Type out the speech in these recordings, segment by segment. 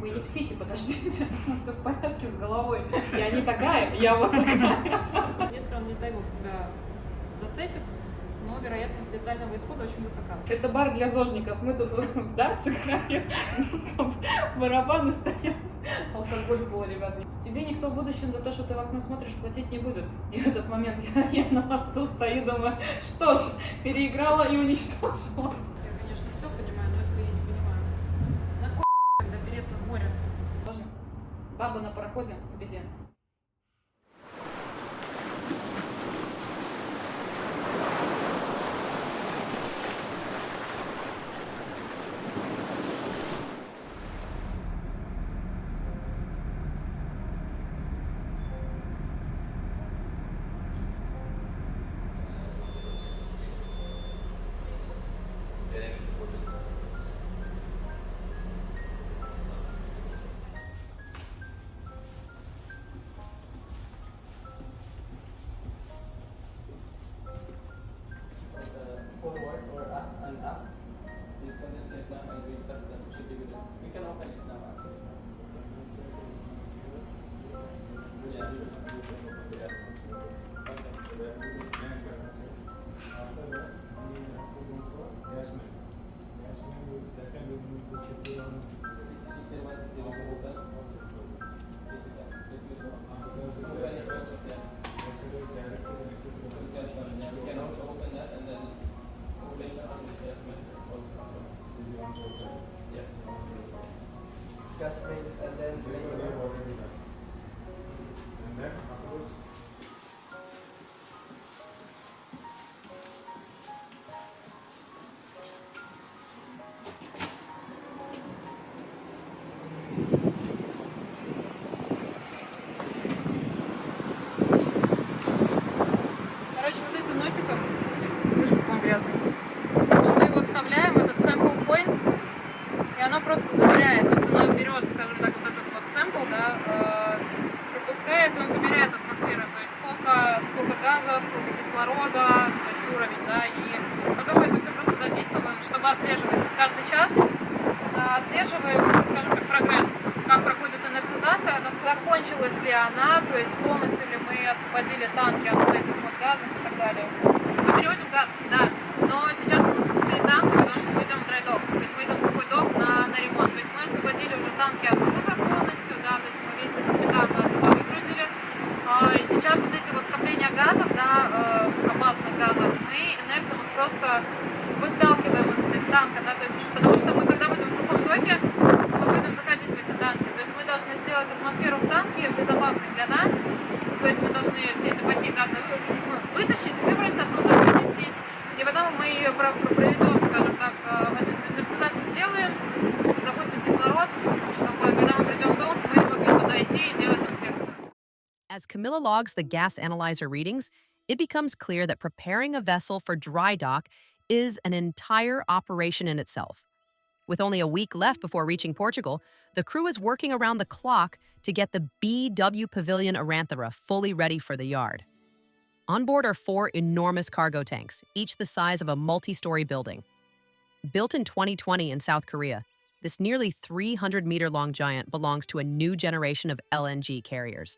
Мы не психи, подождите, у нас все в порядке с головой. Я не такая, я вот такая. Если он, не дай бог, тебя зацепит, но вероятность летального исхода очень высока. Это бар для зожников. Мы тут в дартс играем, там барабаны стоят. Алкоголь зло, ребята. Тебе никто в будущем за то, что ты в окно смотришь, платить не будет. И в этот момент я на мосту стою, думаю, что ж, переиграла и уничтожила. Я, конечно, все понимаю, но этого я не понимаю. На кой тогда переться в море? Можно? Баба на пароходе в беде. Forward or up and up. This condensate lamp and green tester should be good. We can open it now actually. Yeah. We can also open that and then later on the adjustment also. Yeah. Gas main and then later on. And then afterwards, Короче, вот этим носиком, видишь, какой он грязный, мы его вставляем в этот sample point, и оно просто замеряет. То есть оно берет, скажем так, вот этот вот sample, да, пропускает, и он замеряет атмосферу. То есть сколько газов, сколько кислорода, то есть уровень, да, и потом мы это все просто записываем, чтобы отслеживать. То есть каждый час отслеживаем, скажем так, прогресс, как проходит инертизация, закончилась ли она, то есть полностью ли мы освободили танки от вот этих вот газов и так далее. Мы перевозим газ, да, но сейчас у нас пустые танки, потому что мы идем в драйдок, то есть мы идем в сухой док на ремонт. То есть мы освободили уже танки от груза полностью, да, то есть мы весь этот метан оттуда выгрузили. И сейчас вот эти вот скопления газов, да, опасных газов, мы инертом их просто выталкиваем из танка, да, то есть потому что мы, когда будем в сухом доке, мы будем заходить в эти танки. То есть мы должны сделать атмосферу в танке безопасной для нас. То есть мы должны все эти плохие газы вытащить, выбрать оттуда, вытеснить. И потом мы ее проведем, скажем так, инертизацию сделаем, запустим кислород, чтобы когда мы придем в док, мы могли туда идти и делать инспекцию. As Camilla logs the gas analyzer readings, it becomes clear that preparing a vessel for dry dock is an entire operation in itself. With only a week left before reaching Portugal, the crew is working around the clock to get the BW Pavilion Aranthera fully ready for the yard. On board are 4 enormous cargo tanks, each the size of a multi-story building. Built in 2020 in South Korea, this nearly 300-meter-long giant belongs to a new generation of LNG carriers.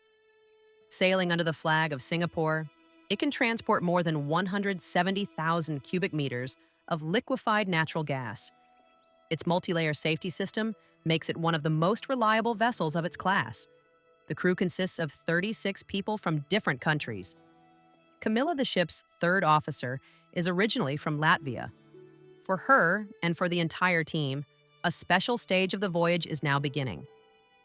Sailing under the flag of Singapore, it can transport more than 170,000 cubic meters of liquefied natural gas. Its multi-layer safety system makes it one of the most reliable vessels of its class. The crew consists of 36 people from different countries. Camilla, the ship's third officer, is originally from Latvia. For her, and for the entire team, a special stage of the voyage is now beginning.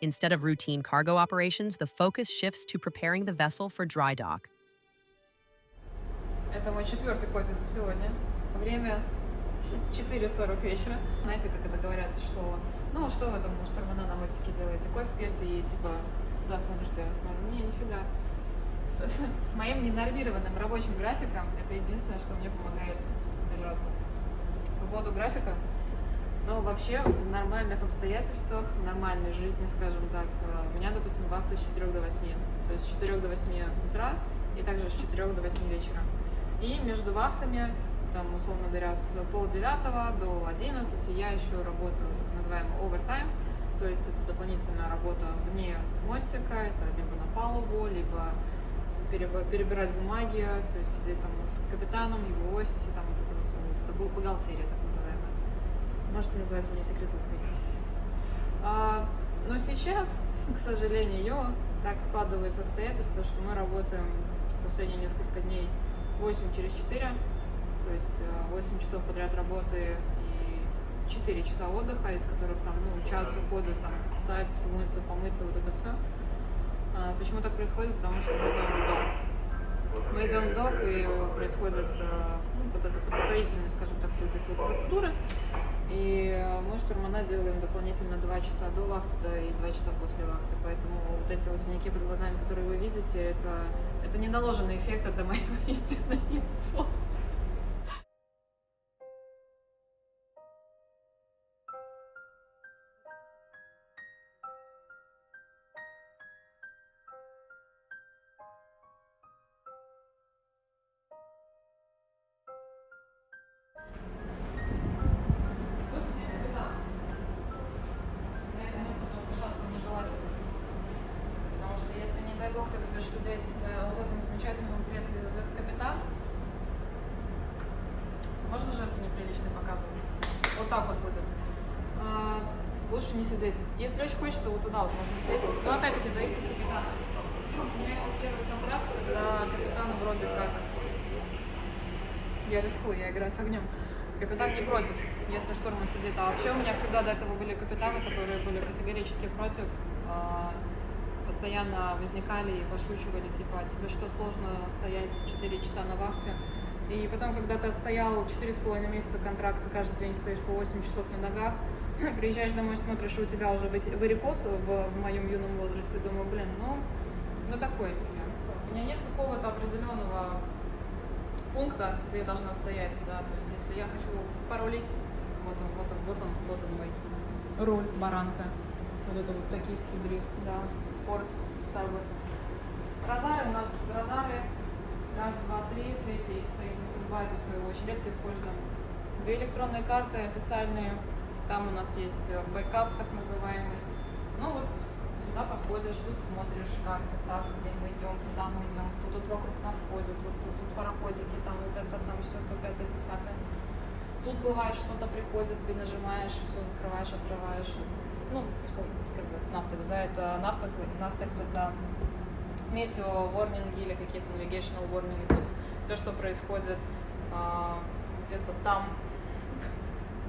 Instead of routine cargo operations, the focus shifts to preparing the vessel for dry dock. Это мой 4-й кофе за сегодня. Время 4:40 вечера. Знаете, как это говорят, что ну что вы там, штурмана на мостике делаете? Кофе пьете и типа сюда смотрите. Не, нифига. С моим ненормированным рабочим графиком это единственное, что мне помогает держаться. По поводу графика, ну вообще в нормальных обстоятельствах, в нормальной жизни, скажем так, у меня, допустим, вахта с 4 до 8. То есть с 4 до 8 утра и также с 4 до 8 вечера. И между вахтами, там, условно говоря, с 8:30 до 11 я еще работаю так называемый овертайм. то есть это дополнительная работа вне мостика, это либо на палубу, либо перебирать бумаги, то есть сидеть там с капитаном, его офисе, там вот это вот все, вот это была бухгалтерия так называемая. Можете назвать меня секретуткой. Но сейчас, к сожалению, так складывается обстоятельства, что мы работаем последние несколько дней 8 через 4, то есть 8 часов подряд работы и 4 часа отдыха, из которых там, час уходит там встать, умыться, помыться, вот это все. Почему так происходит? Потому что мы идем в док. Мы идем в док, и происходит вот это подготовительные, скажем так, все вот эти вот процедуры. И мы, штурмана, делаем дополнительно 2 часа до вахты, да, и 2 часа после вахты. Поэтому вот эти вот синяки под глазами, которые вы видите, это не наложенный эффект, это мое истинное лицо. Бог, ты будешь сидеть в этом замечательном кресле за капитан. Можно жест неприличный показывать? Вот так вот будет. Лучше не сидеть. Если очень хочется, вот туда вот можно сесть. Но опять-таки зависит от капитана. У меня был первый контракт, когда капитан вроде как... Я рискую, я играю с огнем. Капитан не против, если штурман сидит. А вообще у меня всегда до этого были капитаны, которые были категорически против. Постоянно возникали и пошучивали, типа, тебе что, сложно стоять 4 часа на вахте? И потом, когда ты отстоял 4,5 месяца контракта, каждый день стоишь по 8 часов на ногах, приезжаешь домой, смотришь, у тебя уже варикоз в моем юном возрасте, думаю, блин, ну такое себе. У меня нет какого-то определенного пункта, где я должна стоять, да, то есть если я хочу порулить, вот он мой руль, баранка, вот это вот токийский дрифт, да. Порт, старборд. Радары у нас радары. Раз, два, три. Третий стоит на стендбай, то есть мы его очень редко используем. 2 электронные карты официальные. Там у нас есть бэкап, так называемый. Ну вот, сюда подходишь, тут смотришь карты, так, где мы идем, куда мы идем, кто тут вокруг нас ходит, вот тут пароходики, там вот это, там все, то 5-10. Тут бывает что-то приходит, ты нажимаешь, все закрываешь, отрываешь. Ну, условно, как бы Navtex, да, это Navtex это метео warning или какие-то navigational warning, то есть все, что происходит где-то там,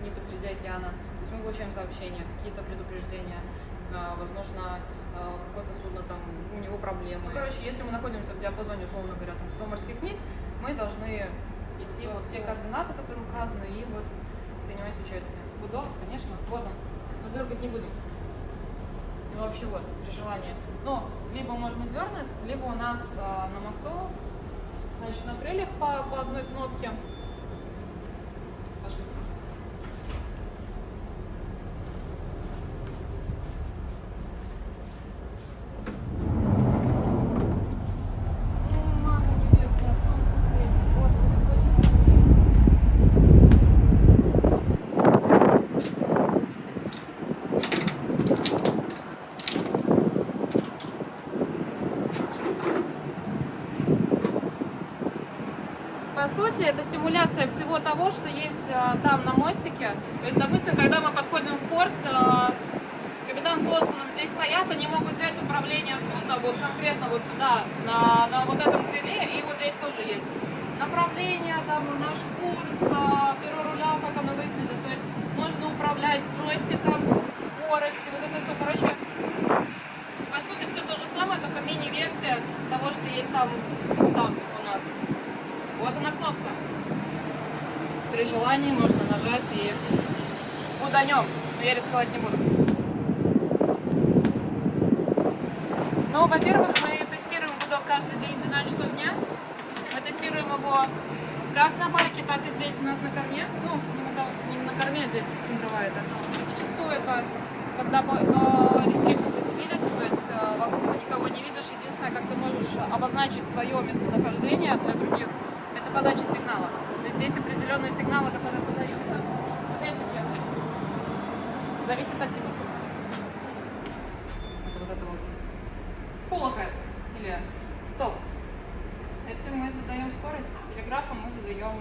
не посреди океана. То есть мы получаем сообщения, какие-то предупреждения, возможно, какое-то судно, там, у него проблемы. Ну, короче, если мы находимся в диапазоне, условно говоря, там 100 морских миль, мы должны идти вот в те координаты, которые указаны, и вот принимать участие. Удобно, конечно, вот он. Но дергать не будем. Ну вообще вот, при желании. Но либо можно дернуть, либо у нас на мосту, значит, на крыльях по одной кнопке. Пошли. По сути, это симуляция всего того, что есть там на мостике. То есть, допустим, когда мы подходим в порт, капитан с лоцманом здесь стоят, они могут взять управление судна вот конкретно вот сюда, на вот этом крыле, и вот здесь тоже есть направление, там наш курс, перо руля, как оно выглядит. То есть можно управлять джойстиком, скорости, вот это все. Короче, по сути, все то же самое, только мини-версия того, что есть там у нас. Вот она кнопка. При желании можно нажать и уданем. Но я рисковать не буду. Ну, во-первых, мы тестируем гудок каждый день 12 часов дня. Мы тестируем его как на баке, так и здесь у нас на корме. Ну, не на корме, здесь центровая это. Зачастую это когда restricted visibility, то есть вокруг ты никого не видишь. Единственное, как ты можешь обозначить свое местонахождение для других, это подача сигнала. То есть есть определенные сигналы, которые подаются. Это зависит от типа судна. Или стоп. Этим мы задаем скорость. Телеграфом мы задаем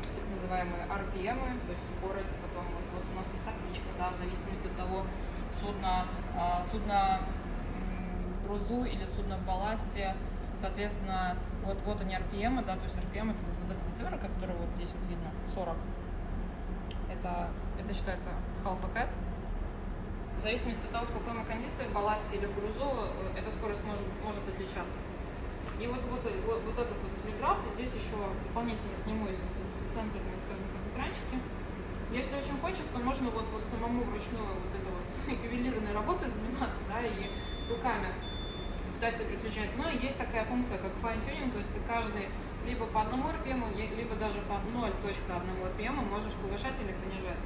так называемые RPM, то есть скорость. Потом вот у нас есть табличка, да, в зависимости от того, судно в грузу или судно в балласте. Соответственно, вот они RPM, да, то есть RPM это вот эта вот цифра, которая вот здесь вот видно, 40. Это считается half ahead. В зависимости от того, в какой мы кондиции, в балласте или в грузу, эта скорость может отличаться. И вот этот вот телеграф, здесь еще дополнительно к нему есть сенсорные, скажем так, экранчики. Если очень хочется, можно вот самому вручную вот этой вот ювелирной работой заниматься, да, и руками пытаться переключать. Но есть такая функция, как fine-tuning, то есть ты каждый либо по одному RPM, либо даже по 0.1 RPM можешь повышать или понижать,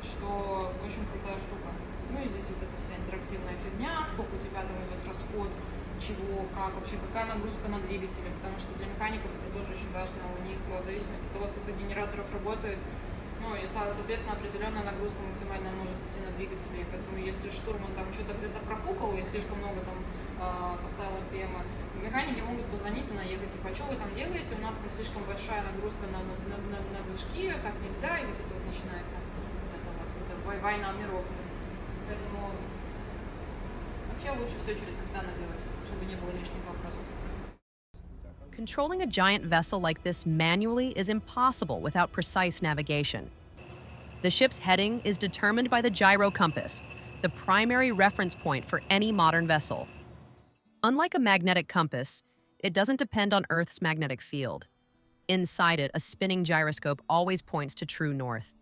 что очень крутая штука. Ну и здесь вот эта вся интерактивная фигня, сколько у тебя там идет расход, чего, как, вообще какая нагрузка на двигатели, потому что для механиков это тоже очень важно, у них в зависимости от того, сколько генераторов работает, ну и, соответственно, определенная нагрузка максимально может идти на двигатели, поэтому если штурман там что-то где-то профукал и слишком много там поставил RPM, механики могут позвонить и наехать, типа, а что вы там делаете, у нас там слишком большая нагрузка на движки, так нельзя, и вот это вот начинается, это война миров. Поэтому вообще лучше все через капитана делать, чтобы не было лишних вопросов. Controlling a giant vessel like this manually is impossible without precise navigation. The ship's heading is determined by the gyro compass, the primary reference point for any modern vessel. Unlike a magnetic compass, it doesn't depend on Earth's magnetic field. Inside it, a spinning gyroscope always points to true north.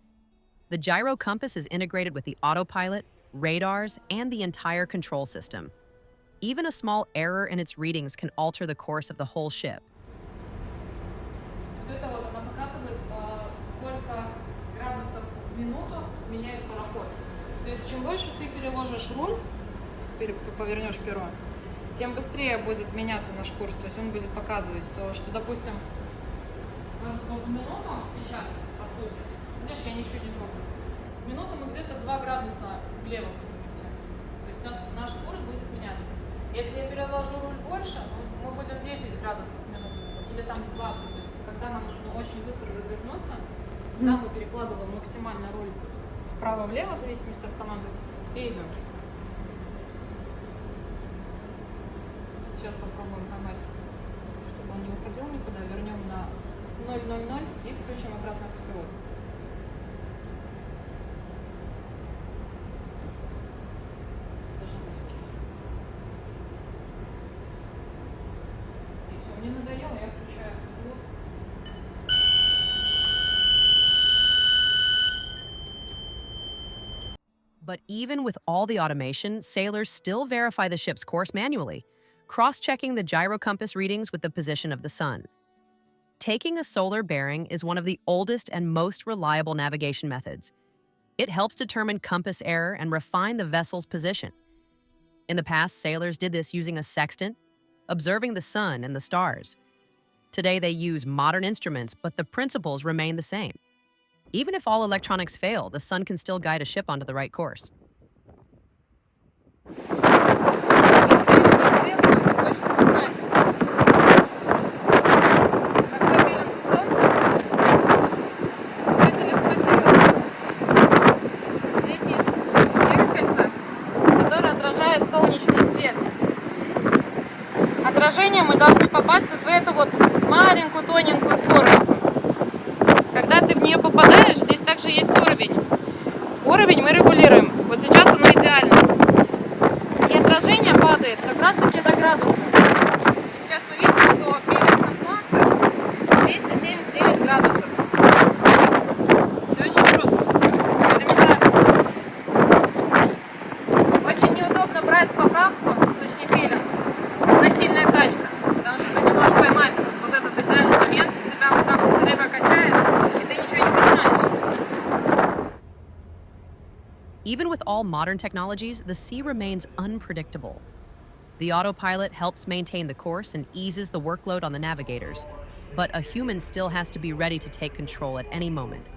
The gyro compass is integrated with the autopilot, radars, and the entire control system. Even a small error in its readings can alter the course of the whole ship. Вот это вот она показывает, сколько градусов в минуту меняет пароход. То есть чем больше ты переложишь руль, повернешь перо, тем быстрее будет меняться наш курс. То есть он будет показывать то, что, допустим, в минуту сейчас, по сути, видишь, я ничего не трогаю. В минуту мы где-то 2 градуса влево будем идти. То есть наш курс будет меняться. Если я переложу руль больше, мы будем 10 градусов в минуту, или там 20. То есть когда нам нужно очень быстро развернуться, тогда мы перекладываем максимально руль вправо-влево, в зависимости от команды, и идем. Сейчас попробуем поймать, чтобы он не уходил никуда. Вернем на 0.00 и включим обратно автопилот. Должен быть окей. И все, мне надоело, я включаю автопилот. But even with all the automation, sailors still verify the ship's course manually, cross-checking the gyro compass readings with the position of the sun. Taking a solar bearing is one of the oldest and most reliable navigation methods. It helps determine compass error and refine the vessel's position. In the past, sailors did this using a sextant, observing the sun and the stars. Today, they use modern instruments, but the principles remain the same. Even if all electronics fail, the sun can still guide a ship onto the right course. Если очень интересно, хочется узнать, какой период солнца, это легко делать. Здесь есть зеркальце, которое отражает солнечный свет. Отражение мы должны попасть вот в эту вот маленькую тоненькую створочку. Когда ты в нее попадаешь, здесь также есть уровень. Уровень мы регулируем. Вот сейчас оно идеально. И отражение падает как раз таки до градуса. И сейчас мы видим, что перед на солнце 279 градусов. Все очень просто. Все элементарно. Очень неудобно брать поправку, точнее пилинг, на сильная качка. Потому что ты не можешь поймать вот этот идеальный момент, и тебя вот так вот все время качает, и ты ничего не понимаешь. Even with all modern technologies, the sea remains unpredictable. The autopilot helps maintain the course and eases the workload on the navigators, but a human still has to be ready to take control at any moment.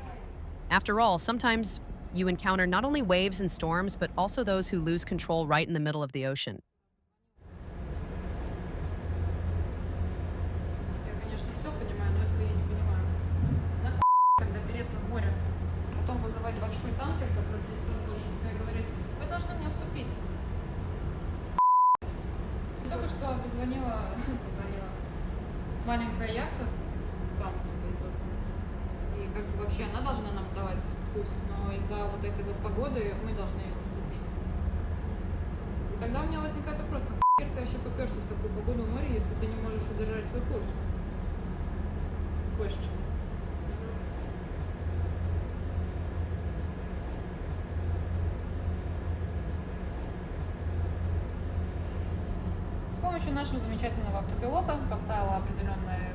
After all, sometimes you encounter not only waves and storms, but also those who lose control right in the middle of the ocean. большой танкер, который здесь должен себе говорить, вы должны мне уступить. Только что позвонила маленькая яхта, там где-то идет. И как бы вообще она должна нам давать курс, но из-за вот этой вот погоды мы должны ей уступить. И тогда у меня возникает вопрос, нахер ты вообще попёрся в такую погоду в море, если ты не можешь удержать свой курс? Question. С помощью нашего замечательного автопилота поставила определенный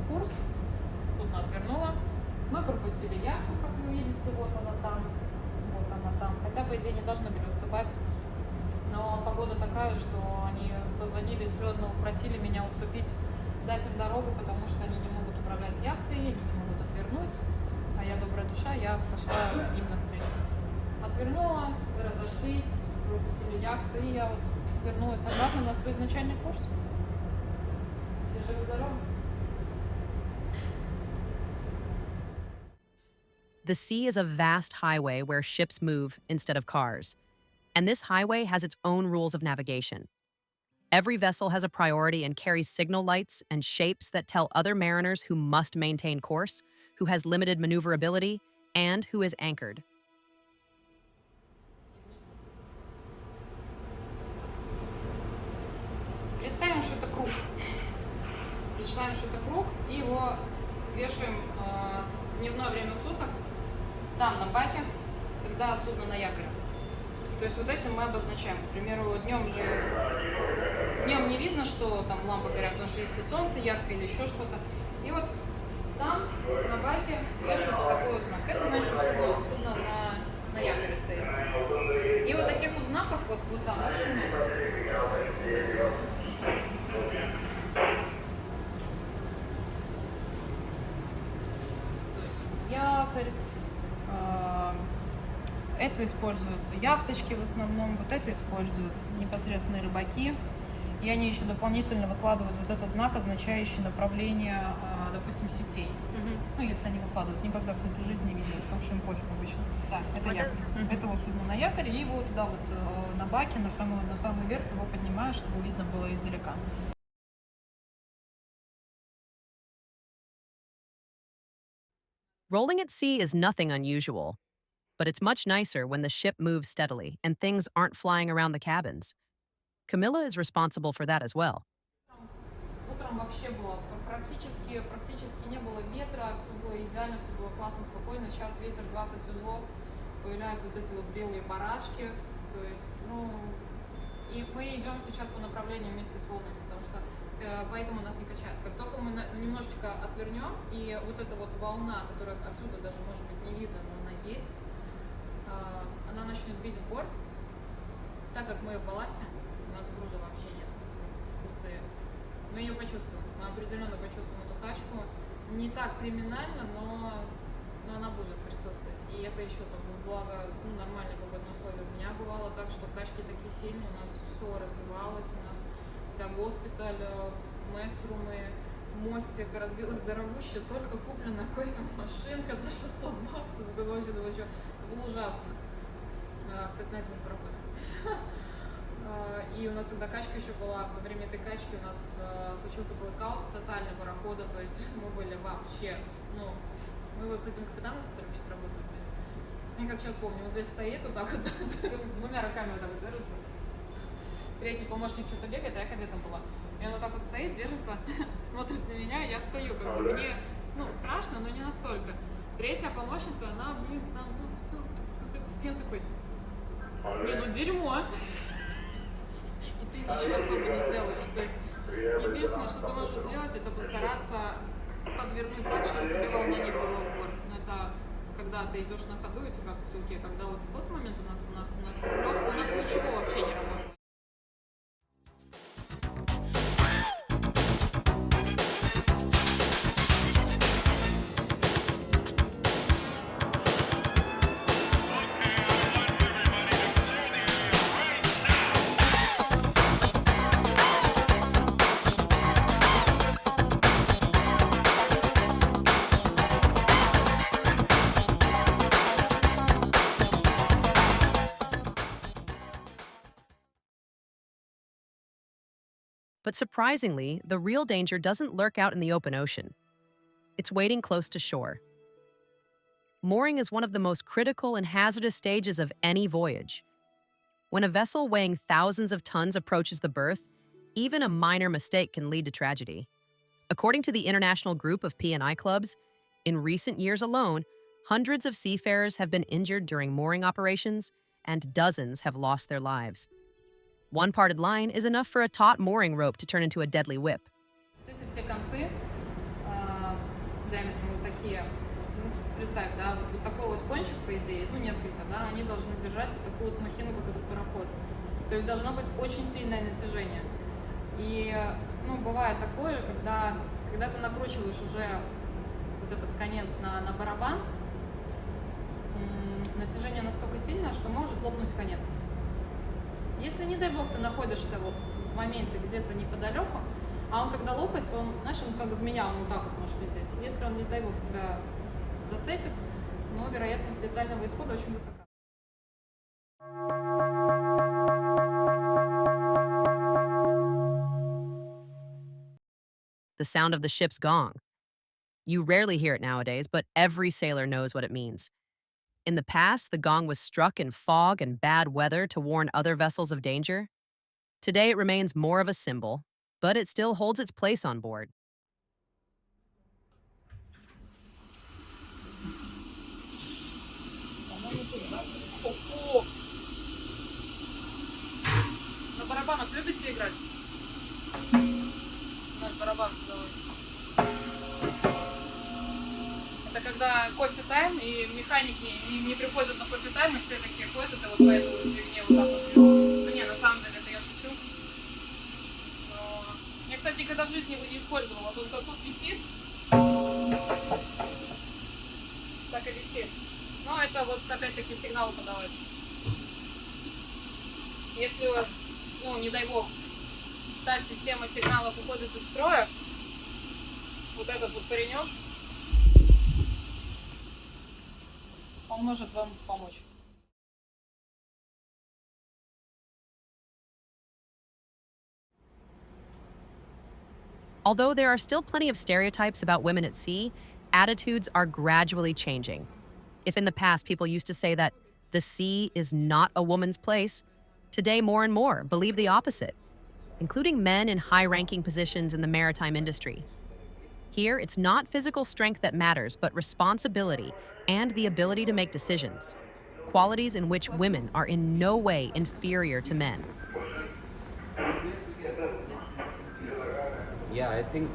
курс, судно отвернуло. Мы пропустили яхту, как вы видите, вот она там. Хотя, по идее, не должны были уступать. Но погода такая, что они позвонили, слезно попросили меня уступить, дать им дорогу, потому что они не могут управлять яхтой, они не могут отвернуть. А я добрая душа, я пошла им навстречу. Отвернула, мы разошлись, пропустили яхту, и я вот вернулась обратно на свой изначальный курс. Все живы-здоровы. The sea is a vast highway where ships move instead of cars. And this highway has its own rules of navigation. Every vessel has a priority and carries signal lights and shapes that tell other mariners who must maintain course, who has limited maneuverability, and who is anchored. Представим, что это круг. Представим, что это круг, и его вешаем в дневное время суток, там на баке, когда судно на якоре. То есть вот этим мы обозначаем. К примеру, днем не видно, что там лампы горят, потому что если солнце ярко или еще что-то. И вот там на баке вешают вот такой вот знак. Это значит, что судно на якоре стоит. И вот таких вот знаков вот там очень много. То есть якорь, это используют яхточки в основном, вот это используют непосредственно рыбаки. И они еще дополнительно выкладывают вот этот знак, означающий направление, допустим, сетей. Ну, если они выкладывают. Никогда, кстати, в жизни не видели, потому что им пофиг обычно. Да, это якорь. Это вот судно на якоре, и его туда вот на баке, на самый верх его поднимают, чтобы видно было издалека. Rolling at sea is nothing unusual, but it's much nicer when the ship moves steadily and things aren't flying around the cabins. Camilla is responsible for that as well. Утром вообще было практически не было ветра, все было идеально, все было классно, спокойно. Сейчас ветер 20 узлов, появляются вот эти вот белые барашки, то есть, и мы идем сейчас по направлению вместе с волнами, потому что поэтому нас не качает. Как только мы немножечко отвернем, и вот эта вот волна, которая отсюда даже может быть не видно, но она есть, она начнет бить в борт, так как мы в балласте, у нас груза вообще нет, пустые. Мы ее почувствуем, мы определенно почувствуем эту качку. Не так криминально, но она будет присутствовать. И это еще как бы благо нормальные погодные условия. У меня бывало так, что качки такие сильные, у нас все разбивалось, у нас вся госпиталь, месс-румы, мостик разбилась дорогущая, только купленная кофемашинка за 600 баксов. Это было ужасно. Кстати, на этом мы проходим. И у нас тогда качка еще была, во время этой качки у нас случился блэкаут тотальный парохода, то есть мы были вообще, мы вот с этим капитаном, с которым сейчас работаю здесь, я как сейчас помню, вот здесь стоит вот так вот, двумя руками вот так вот держится, третий помощник что-то бегает, а я кадетом была, и он вот так вот стоит, держится, смотрит на меня, и я стою, как бы мне, страшно, но не настолько. Третья помощница, она, там, все, и он такой, дерьмо. И ты ничего особо не сделаешь. То есть единственное, что ты можешь сделать, это постараться подвернуть так, чтобы тебе волна не била в борт. Но это когда ты идешь на ходу, и тебя как в селке. Когда вот в тот момент у нас рулевка, у нас ничего вообще не работало. But surprisingly, the real danger doesn't lurk out in the open ocean. It's waiting close to shore. Mooring is one of the most critical and hazardous stages of any voyage. When a vessel weighing thousands of tons approaches the berth, even a minor mistake can lead to tragedy. According to the International Group of P&I Clubs, in recent years alone, hundreds of seafarers have been injured during mooring operations, and dozens have lost their lives. One parted line is enough for a taut mooring rope to turn into a deadly whip. Вот эти все концы диаметром вот такие. Ну, представь, да, вот такой вот кончик, по идее, ну несколько, да, они должны держать вот такую вот махину, как этот пароход. То есть должно быть очень сильное натяжение. И, ну, бывает такое, когда ты накручиваешь уже вот этот конец на барабан, натяжение настолько сильное, что может лопнуть конец. Если, не дай бог, ты находишься вот в моменте где-то неподалеку, а он когда лопается, он, знаешь, он как змея, он вот так вот может лететь. Если он, не дай бог, тебя зацепит, но вероятность летального исхода очень высока. The sound of the ship's gong. You rarely hear it nowadays, but every sailor knows what it means. In the past, the gong was struck in fog and bad weather to warn other vessels of danger. Today, it remains more of a symbol, but it still holds its place on board. На барабанах любите играть? Наш барабан силовой. Это когда кофе-тайм, и механики не приходят на кофе-тайм, и все такие ходят, это вот по этому фигне вот так вот. Ну не, на самом деле, это я шучу. Но... Я, кстати, никогда в жизни его не использовала. Вот он как тут висит, так и висит. Но это вот опять-таки сигнал подавать. Если, ну, не дай бог, та система сигналов уходит из строя, вот этот вот паренек, он может вам помочь. Although there are still plenty of stereotypes about women at sea, attitudes are gradually changing. If in the past people used to say that the sea is not a woman's place, today more and more believe the opposite, including men in high-ranking positions in the maritime industry. Here, it's not physical strength that matters, but responsibility and the ability to make decisions, qualities in which women are in no way inferior to men. Yeah, I think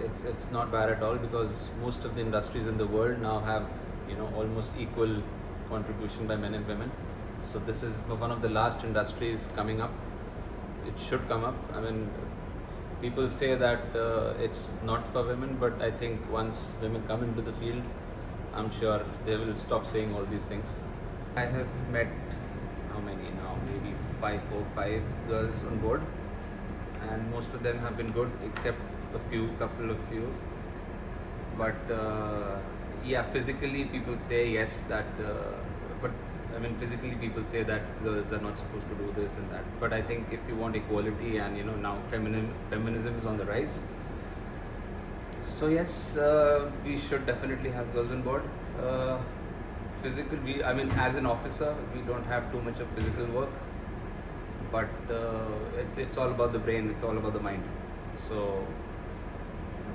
it's not bad at all, because most of the industries in the world now have, you know, almost equal contribution by men and women. So this is one of the last industries coming up. It should come up. I mean, people say that it's not for women, but I think once women come into the field, I'm sure they will stop saying all these things. I have met, how many now? Maybe 5 or 5 girls on board, and most of them have been good, except couple of few. But yeah, physically people say yes that, but I mean physically people say that girls are not supposed to do this and that. But I think if you want equality, and you know now feminism is on the rise, so yes, we should definitely have girls on board. I mean, as an officer, we don't have too much of physical work, but it's all about the brain, it's all about the mind. So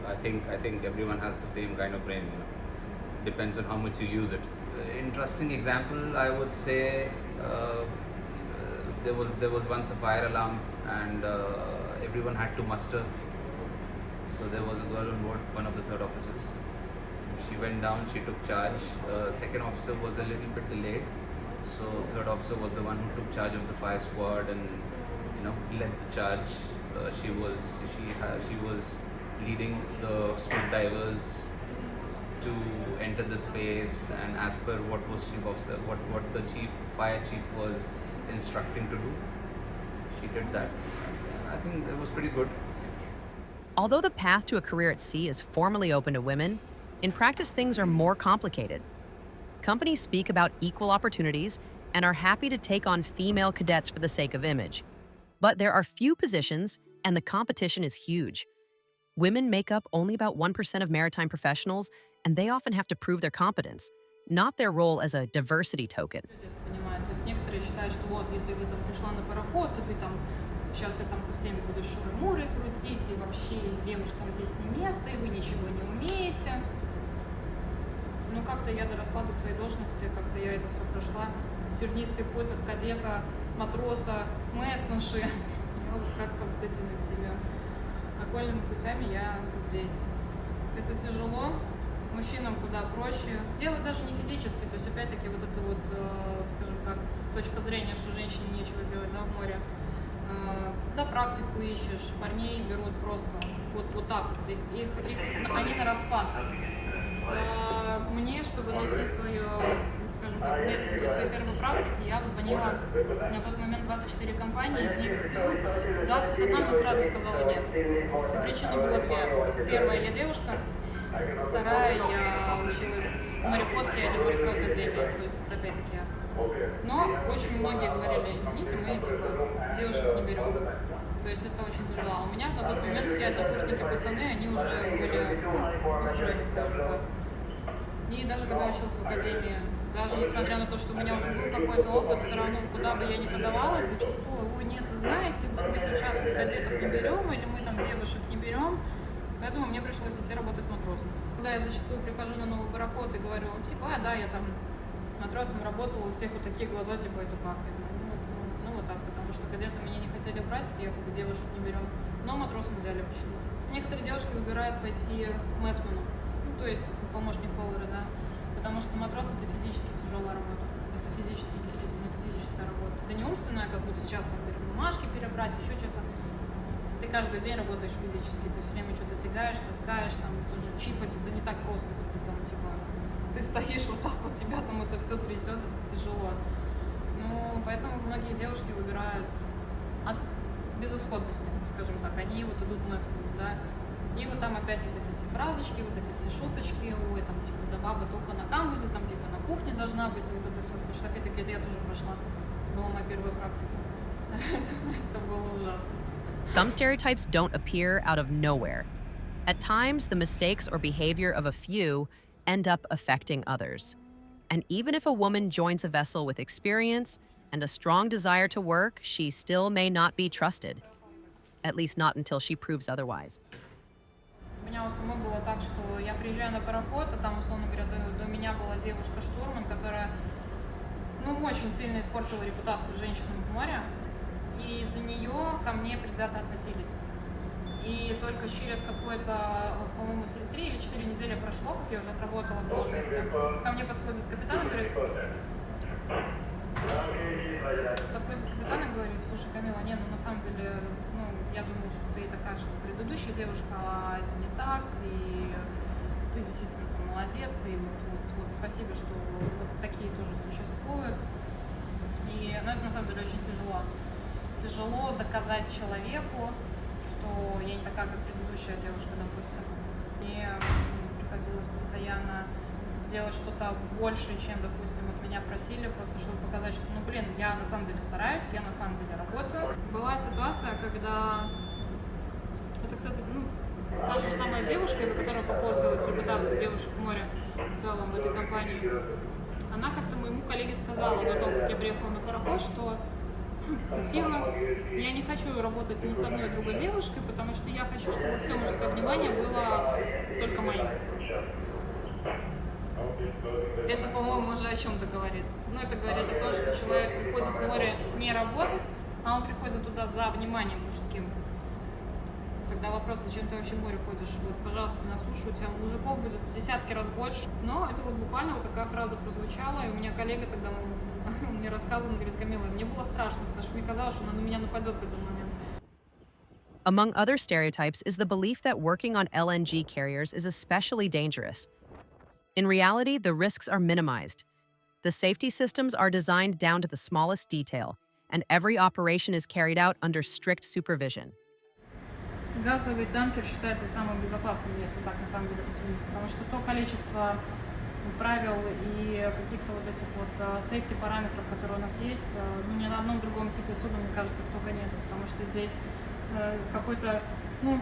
I think everyone has the same kind of brain, you know. Depends on how much you use it. Interesting example, I would say, there was once a fire alarm, and everyone had to muster. So there was a girl on board, one of the third officers. She went down, she took charge. Second officer was a little bit delayed, so third officer was the one who took charge of the fire squad and, you know, led the charge. She was leading the scuba divers to enter the space, and as per what the fire chief was instructing to do, she did that. I think it was pretty good. Although the path to a career at sea is formally open to women, in practice things are more complicated. Companies speak about equal opportunities and are happy to take on female cadets for the sake of image. But there are few positions, And the competition is huge. Women make up only about 1% of maritime professionals, and they often have to prove their competence, not their role as a diversity token. Люди это понимают. То есть некоторые считают, что вот, если ты там пришла на пароход, то ты там сейчас ты там со всеми будешь шуры-муры крутить, и вообще девушкам здесь не место, и вы ничего не умеете. Ну, как-то я доросла до своей должности, как-то я это все прошла. Тернистый путь от кадета, матроса, мэсманши. И вот как-то вот этими всеми окольными путями я здесь. Это тяжело. Мужчинам куда проще. Дело даже не физически, то есть опять-таки вот это вот, скажем так, точка зрения, что женщине нечего делать, да, в море. Когда практику ищешь, парней берут просто вот так вот, они на распад. Мне, чтобы найти свое, скажем так, место для своей первой практики, я обзвонила на тот момент 24 компании, из них 21 мне сразу сказала нет. Причина была две. Первая, я девушка, вторая, я училась в мореходке, а не в морской академии, то есть это опять-таки. Но очень многие говорили, извините, мы типа девушек не берем. То есть это очень тяжело. А у меня на тот момент все однокурсники пацаны, они уже были устроены, скажем так. И даже когда учился в академии, даже несмотря на то, что у меня уже был какой-то опыт, все равно куда бы я ни подавалась, зачастую, ой, нет, вы знаете, вот мы сейчас вот кадетов не берем, или мы там девушек не берем, поэтому мне пришлось идти работать матросом. Когда я зачастую прихожу на новый пароход и говорю, типа, да, я там матросом работала, у всех вот такие глаза, типа, это как? Я думаю, ну вот так, потому что кадеты меня не хотели брать, я как бы девушек не берем, но матросом взяли почему-то. Некоторые девушки выбирают пойти мэсменом, ну, то есть помощник повара, да, потому что матрос это физически тяжелая работа, это физически, действительно, это физическая работа. Это не умственная, как вот сейчас там говорят, бумажки перебрать, еще что-то. Ты каждый день работаешь физически, ты все время что-то тягаешь, таскаешь, там тоже чипать, это не так просто, ты там типа, ты стоишь вот так вот, тебя там это все трясет, это тяжело. Ну, поэтому многие девушки выбирают от безысходности, скажем так, они вот идут в Москву, да. И вот там опять вот эти все фразочки, вот эти все шуточки, ой, там типа, да баба только на камбузе, там типа на кухне должна быть, вот это все, потому что опять-таки это я тоже прошла, была моя первая практика. Это было ужасно. Some stereotypes don't appear out of nowhere. At times, the mistakes or behavior of a few end up affecting others. And even if a woman joins a vessel with experience and a strong desire to work, she still may not be trusted. At least not until she proves otherwise. У меня у самой было так, что я приезжаю на пароход, а там, условно говоря, до меня была девушка-штурман, которая, ну, очень сильно испортила репутацию женщин в море, и из-за нее ко мне предвзято относились. И только через какое-то, по-моему, 3 или 4 недели прошло, как я уже отработала в должности, ко мне подходит капитан и говорит, слушай, Камила, не, ну на самом деле, ну, я думаю, что ты такая же, как предыдущая девушка, а это не так, и ты действительно там, молодец, ты вот спасибо, что вот такие тоже существуют. И, ну, это на самом деле очень тяжело. Тяжело доказать человеку, что я не такая, как предыдущая девушка, допустим. Мне приходилось постоянно делать что-то больше, чем, допустим, от меня просили, просто чтобы показать, что, ну, блин, я на самом деле стараюсь, я на самом деле работаю. Была ситуация, когда... Это, кстати, ну, та же самая девушка, из-за которой попортилась репутация девушек в море в целом в этой компании, она как-то моему коллеге сказала до того, как я приехала на пароход, что, цитирую, я не хочу работать ни с одной другой девушкой, потому что я хочу, чтобы все мужское внимание было только моим. Это, по-моему, уже о чем-то говорит. Ну, это говорит о том, что человек приходит в море не работать, а он приходит туда за вниманием мужским. Тогда вопрос, зачем ты вообще в море ходишь? Вот, пожалуйста, на сушу, у тебя мужиков будет в десятки раз больше. Но это вот буквально вот такая фраза прозвучала, и у меня коллега тогда мне рассказывал, он говорит, Камила, мне было страшно, потому что мне казалось, что он на меня нападет в этот момент. Among other stereotypes is the belief that working on LNG carriers is especially dangerous. In reality, the risks are minimized. The safety systems are designed down to the smallest detail, and every operation is carried out under strict supervision. Газовый танкер считается самым безопасным, если так на самом деле посудить, потому что то количество правил и каких-то вот этих вот сейфти параметров, которые у нас есть, ну, ни на одном другом типе суда, мне кажется, столько нету, потому что здесь какой-то, ну,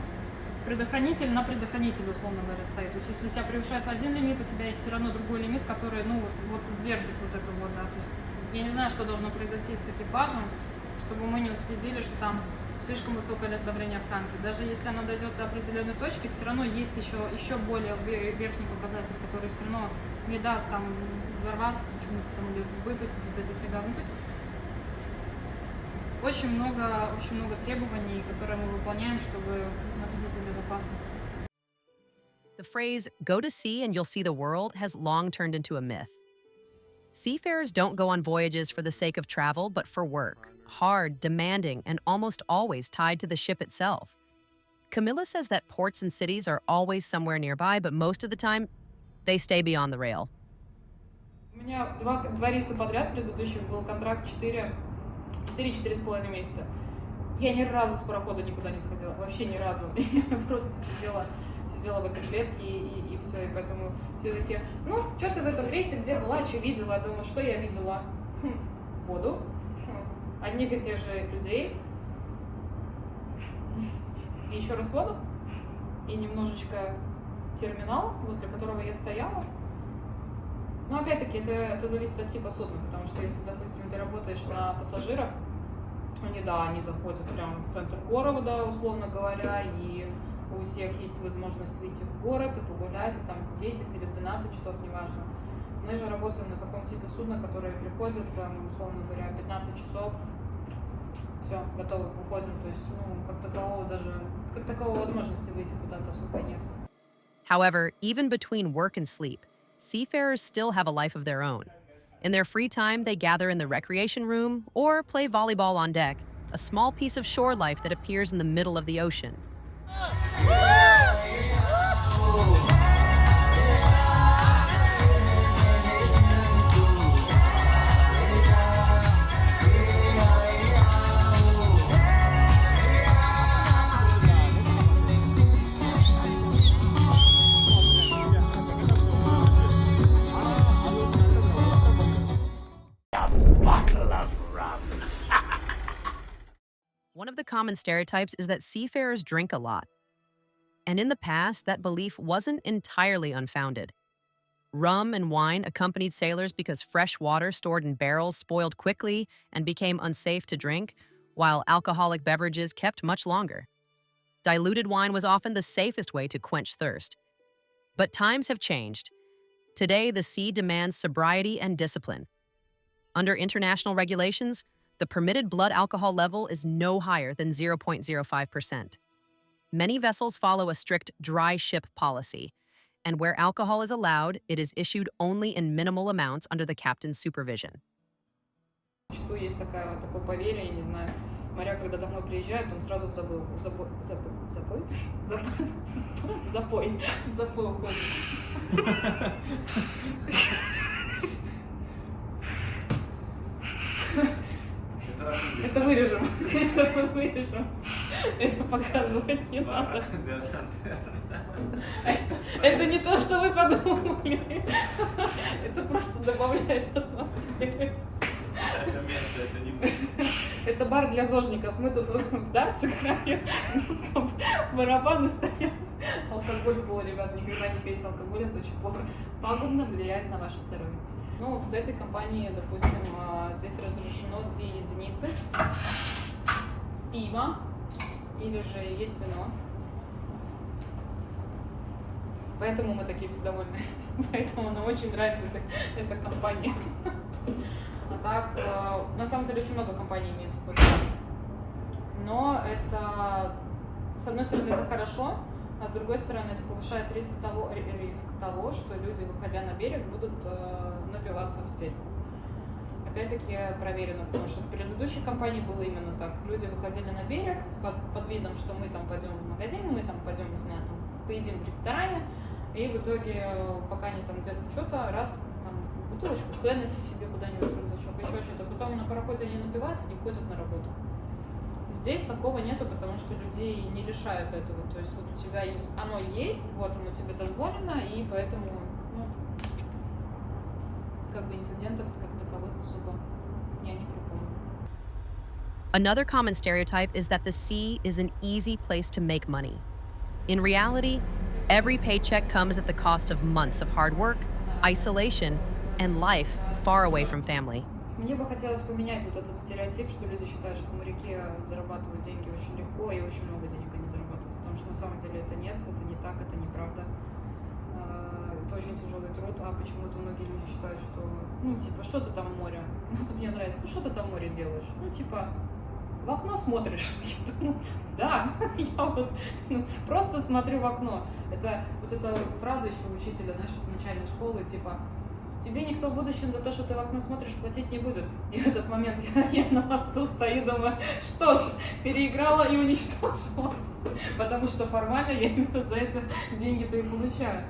предохранитель на предохранителе, условно говоря, стоит. То есть если у тебя превышается один лимит, у тебя есть все равно другой лимит, который, ну, вот сдержит вот это вот, да. То есть я не знаю, что должно произойти с экипажем, чтобы мы не уследили, что там слишком высокое давление в танке. Даже если оно дойдет до определенной точки, все равно есть еще более верхний показатель, который все равно не даст там взорваться почему-то там или выпустить вот эти все говно. То есть очень много требований, которые мы выполняем, чтобы находиться в безопасности. The phrase, go to sea and you'll see the world, has long turned into a myth. Seafarers don't go on voyages for the sake of travel, but for work. Hard, demanding, and almost always tied to the ship itself. Camilla says that ports and cities are always somewhere nearby, but most of the time, they stay beyond the rail. У меня два рейса подряд предыдущих был контракт 4,5 месяца. Я ни разу с парохода никуда не сходила, вообще ни разу. Я просто сидела в этой клетке и все, и поэтому все таки, ну, что ты в этом рейсе, где была, что видела? Я думаю, что я видела? Воду, одних и тех же людей, и еще раз воду, и немножечко терминал, возле которого я стояла. Но опять-таки это зависит от типа судна, потому что если, допустим, ты работаешь на пассажирах, они заходят прямо в центр города, условно говоря, и у всех есть возможность выйти в город и погулять, там 10 или 12 часов, неважно. Мы же работаем на таком типе судна, которые приходят, там, условно говоря, 15 часов, все, готовы, уходим. То есть, ну, как такового возможности выйти куда-то особо нет. However, even between work and sleep, seafarers still have a life of their own. In their free time, they gather in the recreation room or play volleyball on deck, a small piece of shore life that appears in the middle of the ocean. One of the common stereotypes is that seafarers drink a lot. And in the past, that belief wasn't entirely unfounded. Rum and wine accompanied sailors because fresh water stored in barrels spoiled quickly and became unsafe to drink, while alcoholic beverages kept much longer. Diluted wine was often the safest way to quench thirst. But times have changed. Today, the sea demands sobriety and discipline. Under international regulations, the permitted blood alcohol level is no higher than 0.05%. Many vessels follow a strict dry ship policy, and where alcohol is allowed, it is issued only in minimal amounts under the captain's supervision. Что есть такое поверье, я не знаю. Моряк, когда домой приезжает, он сразу в запой уходит. Это вырежем. Это показывать не надо. Это не то, что вы подумали. Это просто добавляет атмосферы. Это место, это не мы. Это бар для зожников. Мы тут в дартс играем, у нас там барабаны стоят. Алкоголь зло, ребят, никогда не пейте алкоголь, это очень плохо. Пагубно влияет на ваше здоровье. Ну, в этой компании, допустим, здесь разрешено 2 единицы пива или же есть вино. Поэтому мы такие все довольны. Поэтому нам очень нравится эта компания. А так, на самом деле, очень много компаний имеют сухой став. Но это, с одной стороны, это хорошо, а с другой стороны, это повышает риск того, что люди, выходя на берег, будут напиваться в стельку. Опять-таки проверено, потому что в предыдущей компании было именно так. Люди выходили на берег под видом, что мы там пойдем в магазин, мы там пойдем, не знаю, там, поедим в ресторане, и в итоге, пока они там где-то что-то, раз там, бутылочку Хеннесси себе куда-нибудь в рюкзачок, еще что-то, потом на пароходе они напиваются и ходят на работу. Здесь такого нету, потому что людей не лишают этого. То есть вот у тебя оно есть, вот оно тебе дозволено, и поэтому, ну, как бы инцидентов как таковых особо я не припомню. Another common stereotype is that the sea is an easy place to make money. In reality, every paycheck comes at the cost of months of hard work, isolation, and life far away from family. Мне бы хотелось поменять вот этот стереотип, что люди считают, что моряки зарабатывают деньги очень легко и очень много денег они зарабатывают. Потому что на самом деле это нет, это не так, это неправда. Это очень тяжелый труд, а почему-то многие люди считают, что, ну, типа, что ты там в море? Вот мне нравится, ну, что ты там в море делаешь? Ну, типа, в окно смотришь. Я думаю, да, я вот просто смотрю в окно. Это вот эта вот фраза еще у учителя, знаешь, с начальной школы, типа, тебе никто в будущем за то, что ты в окно смотришь, платить не будет. И в этот момент я на мосту стою, думаю, что ж, переиграла и уничтожила. Потому что формально я именно за это деньги-то и получаю.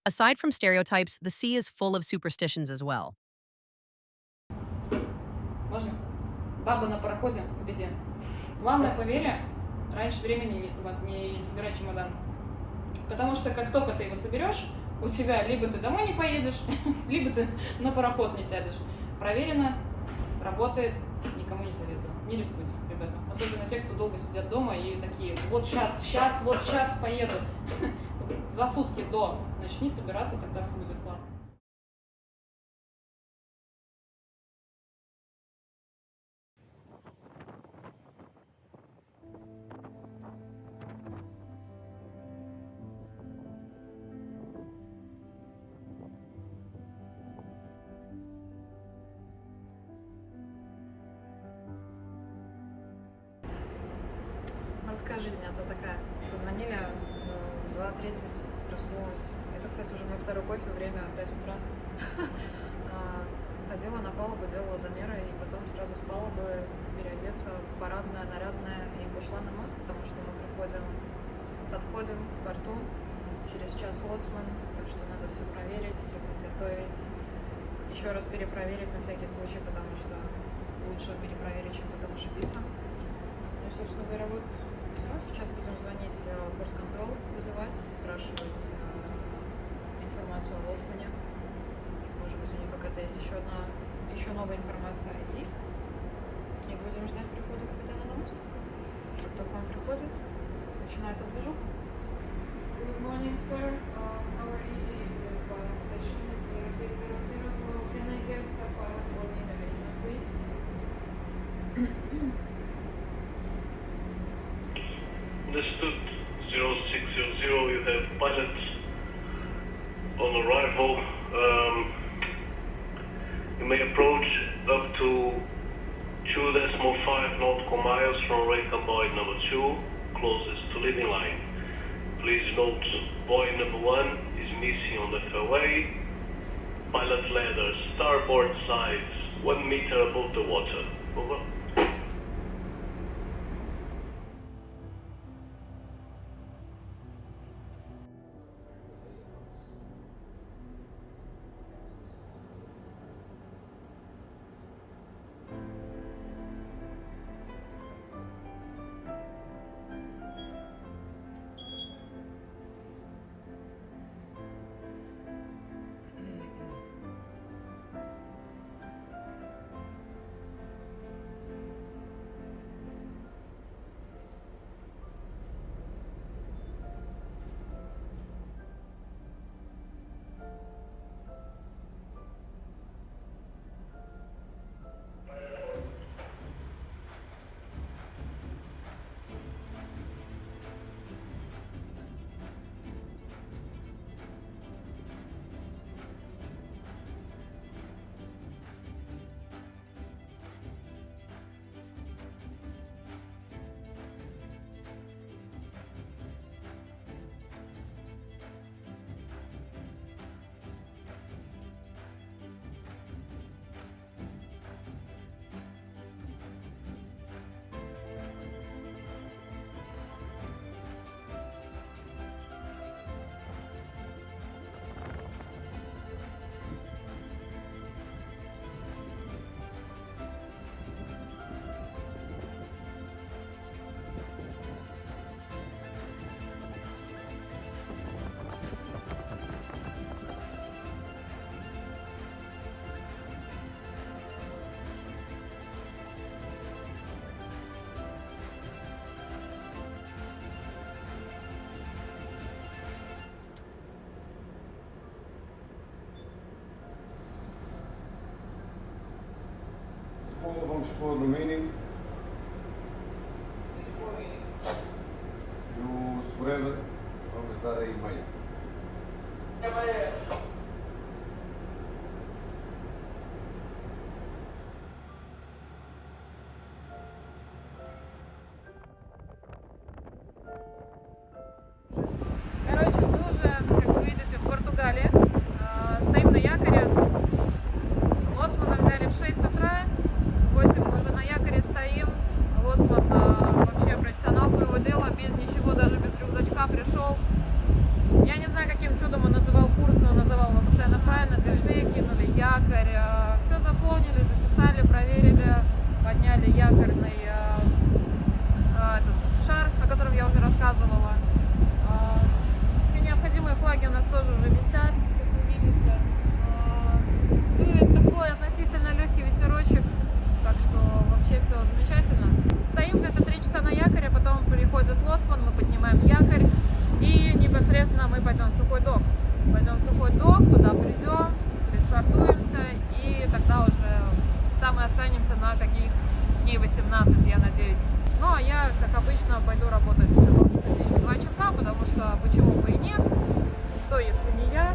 Aside from stereotypes, the sea is full of superstitions as well. Можно? Баба на пароходе в беде. Главное, поверь, раньше времени не собирай чемодан. Потому что как только ты его соберешь, у тебя либо ты домой не поедешь, либо ты на пароход не сядешь. Проверено, работает, никому не советую. Не рискуйте, ребята. Особенно те, кто долго сидят дома и такие, вот сейчас поеду. За сутки до начни собираться, тогда все будет классно. Морская жизнь, это такая. Позвонили в 2:30, проснулась. Это, кстати, уже мой второй кофе, время 5 утра. Ходила на палубу, делала замеры, и потом сразу с палубы переодеться в парадное, нарядное, и пошла на мост, потому что мы подходим к порту, через час лоцман, так что надо все проверить, все подготовить, еще раз перепроверить на всякий случай, потому что лучше перепроверить, чем потом ошибиться. Ну и, собственно говоря, вот все. Сейчас будем звонить в порт-контроль, вызывать, спрашивать информацию о лоцмане. Может быть, у них какая-то есть еще новая информация. И будем ждать прихода капитана на мост. Как только он приходит, начинается движуха. Good morning, sir. Our ETA station is 0600, so can I get the pilot boarding arrangement, please? Understood. 0600, you have pilot on arrival. You may approach up to 2.5 nautical miles from Raycon buoy number 2, closest to leading line. Please note, buoy number 1 is missing on the fairway. Pilot ladder, starboard sides, 1 meter above the water. Over. All van Sport Romanian. You forever, vamos dar aí meia. Короче, мы уже, как вы видите, в Португалии. Стоим на якоре. Лоцмана взяли в 6 утра. В 8 мы уже на якоре стоим. Лоцман вообще профессионал своего дела, без ничего, даже без рюкзачка пришел. Я не знаю, каким чудом он называл курс, но он называл его постоянно правильно. Дошли, кинули якорь, все заполнили, записали, проверили, подняли якорный этот шар, о котором я уже рассказывала. Все необходимые флаги у нас тоже уже висят, как вы видите. Дует такой относительно легкий ветерочек, так что вообще все замечательно. Стоим где-то 3 часа на якоре, потом приходит лоцман, мы поднимаем якорь и непосредственно мы пойдем в сухой док. Пойдем в сухой док, туда придем, пришвартуемся и тогда уже там и останемся на каких дней 18, я надеюсь. Ну а я, как обычно, пойду работать дополнительные еще 2 часа, потому что почему бы и нет, кто если не я.